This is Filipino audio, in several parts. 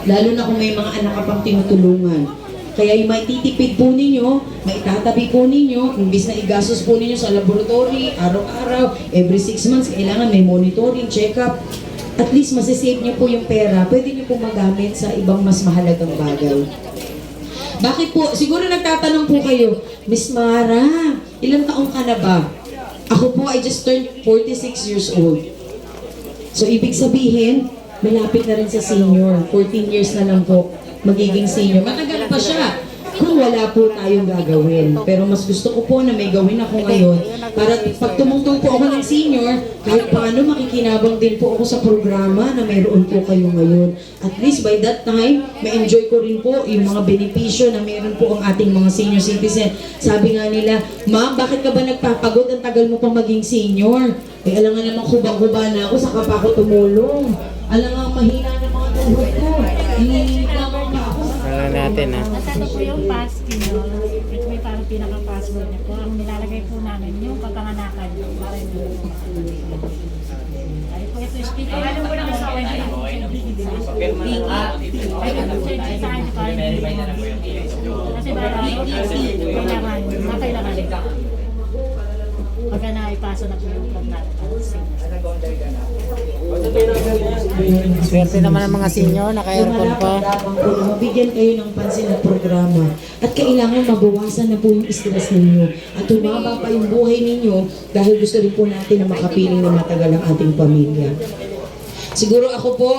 Lalo na kung may mga anak ka pang tinutulungan. Kaya yung maititipid po ninyo, maitatabi po ninyo, imbis na igastos po ninyo sa laboratory, araw-araw, every 6 months, kailangan may monitoring, check-up. At least masisave niyo po yung pera, pwede niyo po magamit sa ibang mas mahalagang bagay. Bakit po? Siguro nagtatanong po kayo, Miss Mara, ilang taong ka na ba? Ako po, I just turned 46 years old. So, ibig sabihin, malapit na rin sa senior. 14 years na lang po magiging senior. Matagal pa siya kung wala po tayong gagawin. Pero mas gusto ko po na may gawin ako ngayon para pag tumungtong po ako ng senior, kahit paano makikinabang din po ako sa programa na mayroon po kayo ngayon. At least by that time, ma-enjoy ko rin po yung mga benepisyo na mayroon po ang ating mga senior citizen. Sabi nga nila, Ma'am, bakit ka ba nagpapagod? Ang tagal mo pang maging senior. Eh, alam nga naman kubang-kuba na ako, saka pa ako tumulong. Alam nga, mahina na mga tuhod ko. Hinihinit lamang pa ako. Wala natin ha. Nasaan po yung passkey nyo? Ito may parang pinaka-password niyo po. Ang nilalagay po namin yung pagkanganakan nyo. Para yung ay po ito yung speaker. Alam mo naman sa akin ay kasi kailangan pagka naipasa na po yung plan natin. Swerte naman ang mga senior, naka-aircon pa. Mabigyan kayo ng pansin at programa. At kailangan mabawasan na po yung stress ninyo. At tumaba pa yung buhay ninyo dahil gusto rin po natin na makapiling na matagal ang ating pamilya. Siguro ako po,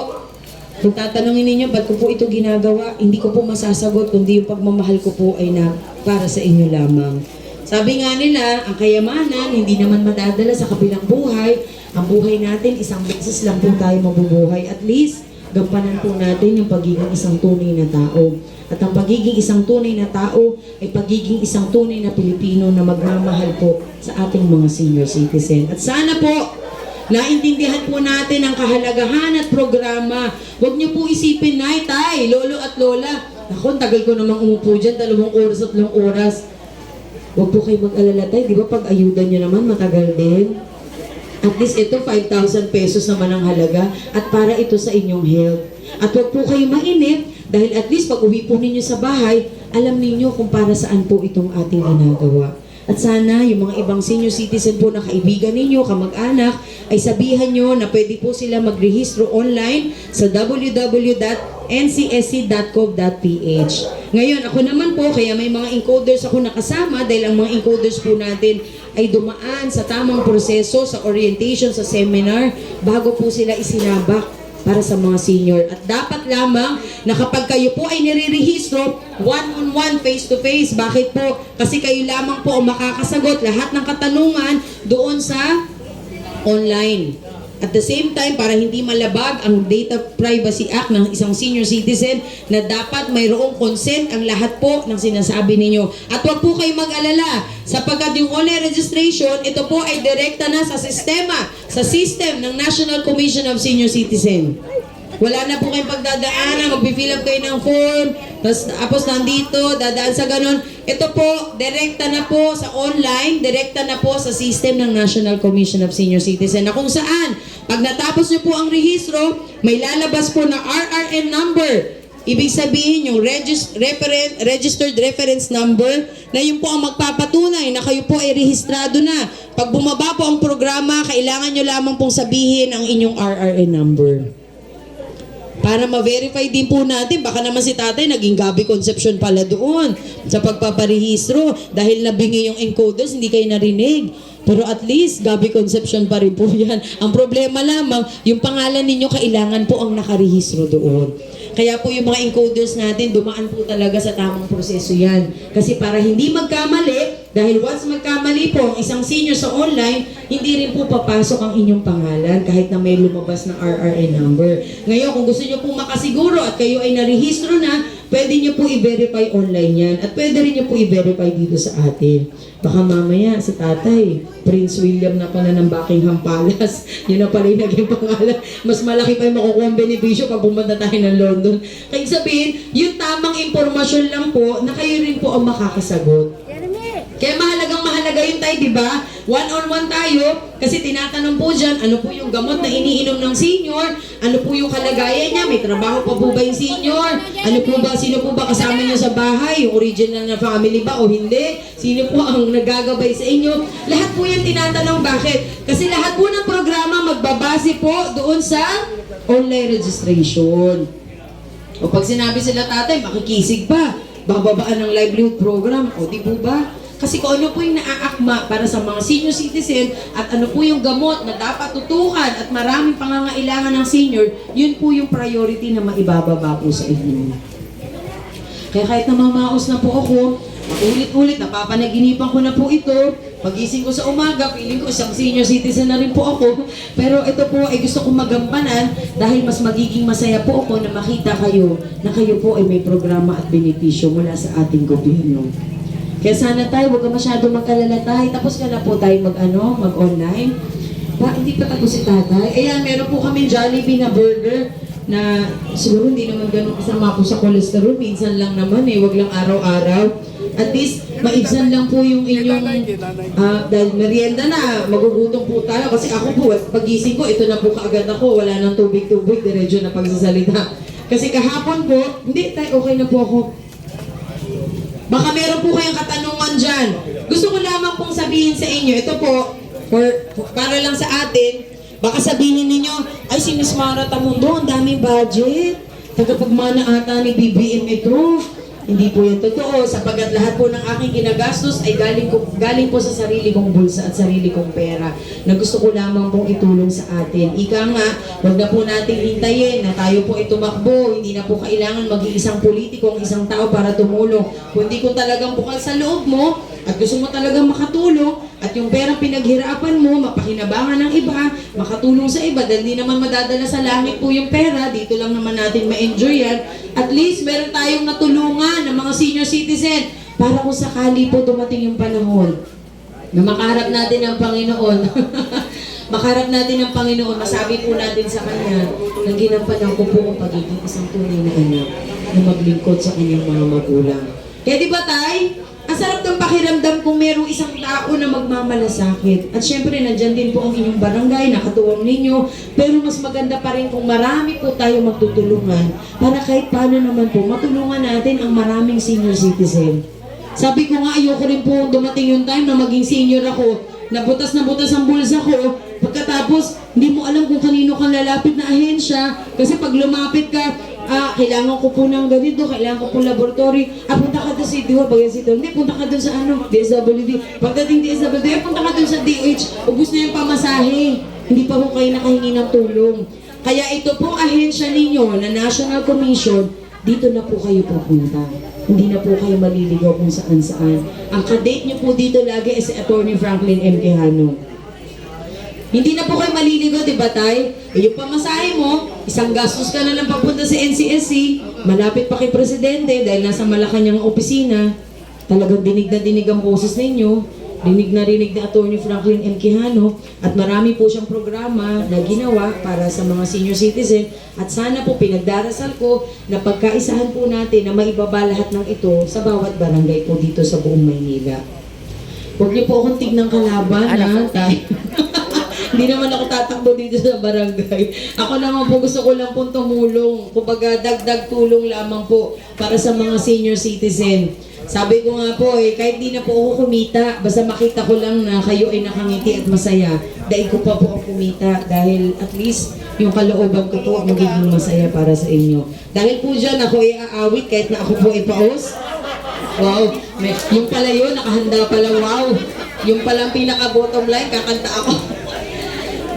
kung tatanungin ninyo, ba't ko po ito ginagawa, hindi ko po masasagot, kundi yung pagmamahal ko po ay na para sa inyo lamang. Sabi nga nila, ang kayamanan hindi naman madadala sa kabilang buhay. Ang buhay natin, isang beses lang po tayo mabubuhay. At least, gampanan po natin yung pagiging isang tunay na tao. At ang pagiging isang tunay na tao ay pagiging isang tunay na Pilipino na magmamahal po sa ating mga senior citizen. At sana po, naintindihan po natin ang kahalagahan at programa. Huwag niyo po isipin, Nay, Tay, Lolo at Lola. Ako, tagal ko namang umupo dyan, 2 oras at 3 oras. Huwag po kayo mag-alala, Tay. Di ba pag ayudan niyo naman, matagal din? At least ito, 5,000 pesos naman ang halaga at para ito sa inyong health. At huwag po kayo mainip dahil at least pag uwi po ninyo sa bahay, alam ninyo kung para saan po itong ating ginagawa. At sana yung mga ibang senior citizen po na kaibigan ninyo, kamag-anak, ay sabihan nyo na pwede po sila magrehistro online sa www.ncsc.gov.ph. Ngayon, ako naman po, kaya may mga encoders ako nakasama dahil ang mga encoders po natin ay dumaan sa tamang proseso, sa orientation, sa seminar, bago po sila isinabak para sa mga senior. At dapat lamang na kapag kayo po ay nire-rehistro, one-on-one, face-to-face. Bakit po? Kasi kayo lamang po ang makakasagot lahat ng katanungan doon sa online. At the same time, para hindi malabag ang Data Privacy Act ng isang senior citizen na dapat mayroong consent ang lahat po ng sinasabi ninyo. At huwag po kayo mag-alala sapagkat yung online registration, ito po ay direkta na sa sistema, sa system ng National Commission of Senior Citizen. Wala na po kayong pagdadaanan, mag-fill up kayo ng form, tapos nandito, dadaan sa ganon. Ito po, direkta na po sa online, direkta na po sa system ng National Commission of Senior Citizen na kung saan, pag natapos nyo po ang rehistro, may lalabas po na RRN number. Ibig sabihin yung registered reference number na yun po ang magpapatunay na kayo po ay rehistrado na. Pag bumaba po ang programa, kailangan nyo lamang pong sabihin ang inyong RRN number. Para ma-verify din po natin, baka naman si tatay naging gabi conception pala doon sa pagpaparehistro dahil nabingi yung encoders, hindi kayo narinig. Pero at least, gabi conception pa rin po yan. Ang problema lamang, yung pangalan ninyo kailangan po ang nakarehistro doon. Kaya po yung mga encoders natin, dumaan po talaga sa tamang proseso yan. Kasi para hindi magkamali, dahil once magkamali po ang isang senior sa online, hindi rin po papasok ang inyong pangalan kahit na may lumabas na RRN number. Ngayon, kung gusto nyo po makasiguro at kayo ay narehistro na, pwede nyo po i-verify online yan. At pwede rin nyo po i-verify dito sa atin. Baka mamaya si tatay, Prince William na pala ng Buckingham Palace. Yun na pala yung naging pangalan. Mas malaki pa yung makukuha ang benepisyo pag pumunta tayo ng London. Kaya sabihin, yung tamang impormasyon lang po na kayo rin po ang makakasagot. Kaya mahalaga yun tayo, di ba? One-on-one tayo, kasi tinatanong po dyan, ano po yung gamot na iniinom ng senior, ano po yung kalagayan niya, may trabaho pa po ba yung senior, ano po ba, sino po ba kasama niyo sa bahay, yung original na family ba o hindi, sino po ang nagagabay sa inyo, lahat po yan tinatanong. Bakit? Kasi lahat po ng programa magbabase po doon sa online registration. O pag sinabi sila tatay, makikisig pa, bababaan ng livelihood program, o di po ba? Kasi kung ano po yung naaakma para sa mga senior citizen at ano po yung gamot na dapat tutukan at maraming pangangailangan ng senior, yun po yung priority na maibababa po sa inyo. Kaya kahit namamaos na po ako, ulit-ulit, napapanaginipan ko na po ito, pagising ko sa umaga, feeling ko isang senior citizen na rin po ako, pero ito po ay gusto kong magampanan dahil mas magiging masaya po ako na makita kayo na kayo po ay may programa at benepisyo mula sa ating gobyerno. Kaya sana tayo, huwag ka masyado mag-alala tayo. Tapos ka na po tayo mag-online. Hindi pa tapos si tatay. Ayan, meron po kami Jollibee na burger na siguro hindi naman ganun kasama po sa cholesterol. Minsan lang naman huwag lang araw-araw. At least, maibsan lang po yung inyong, dahil merienda na, magugutom po tayo. Kasi ako po, pagising ko, ito na po kaagad ako. Wala nang tubig-tubig, diretso na pagsasalita. Kasi kahapon po, hindi tayo, okay na po ako. Baka meron po kayong katanungan dyan. Gusto ko lamang pong sabihin sa inyo, ito po, para lang sa atin, baka sabihin ninyo, ay si Miss Mara Tamundo, ang daming budget. Tagapagmana ata ni BBM ito. Hindi po yan totoo, sapagkat lahat po ng aking ginagastos ay galing po sa sarili kong bulsa at sarili kong pera na gusto ko lamang pong itulong sa atin. Ika nga, huwag na po nating hintayin na tayo po ay tumakbo. Hindi na po kailangan maging isang politiko, ang isang tao para tumulong. Kundi kung talagang bukal sa loob mo at gusto mo talagang makatulong at yung perang pinaghirapan mo, mapakinabangan ng iba, makatulong sa iba, dahil di naman madadala sa langit po yung pera, dito lang naman natin ma-enjoy yan. At least, meron tayong natulungan ng mga senior citizen para kung sakali po dumating yung panahon na makaharap natin ang Panginoon. Makaharap natin ang Panginoon, masabi po natin sa Kanya, nang ginampanan ko po ang pagiging isang tunay na anak na maglingkod sa kanyang mga magulang. Kaya di ba tay? Ang sarap ng pakiramdam kung merong isang tao na magmamalasakit. At syempre, nandyan din po ang inyong barangay, nakatuwang ninyo. Pero mas maganda pa rin kung marami po tayo magtutulungan para kahit paano naman po, matulungan natin ang maraming senior citizen. Sabi ko nga, ayoko rin po dumating yung time na maging senior ako, nabutas ang bulsa ko. Pagkatapos, hindi mo alam kung kanino kang lalapit na ahensya. Kasi pag lumapit ka, kailangan ko po ng ganito, kailangan ko po laboratory. Punta ka doon sa DOH, bagay si hindi, punta ka doon sa DSWD. Pagdating DSWD, punta ka doon sa DOH, ubus na yung pamasahe. Hindi pa po kayo nakahingi ng tulong. Kaya ito pong ahensya ninyo na National Commission, dito na po kayo pupunta. Hindi na po kayo maliligaw kung saan-saan. Ang kadate nyo po dito lagi ay si Attorney Franklin M. Quijano. Hindi na po kayo maliligaw, di ba tay? Yung pamasahe mo, isang gastos ka na lang papunta sa NCSC, malapit pa kay Presidente dahil nasa Malacanang opisina, talagang dinig na dinig ang boses ninyo, dinig na rinig ni Attorney Franklin M. Quijano, at marami po siyang programa na ginawa para sa mga senior citizen, at sana po pinagdarasal ko na pagkaisahan po natin na maibaba lahat ng ito sa bawat barangay po dito sa buong Maynila. Huwag niyo po akong tignang kalaban, ha, tay? Hindi naman ako tatakbo dito sa barangay. Ako naman po, gusto ko lang pong tumulong. Kumbaga, dagdag tulong lamang po para sa mga senior citizen. Sabi ko nga po, kahit di na po ako kumita, basta makita ko lang na kayo ay nakangiti at masaya, dahil ko pa po ang kumita dahil at least yung kalooban ko po magiging masaya para sa inyo. Dahil po dyan, ako ay aawit kahit na ako po ay paos. Wow, yung pala yun, nakahanda pala, wow. Yung palang pinaka-bottom line, kakanta ako.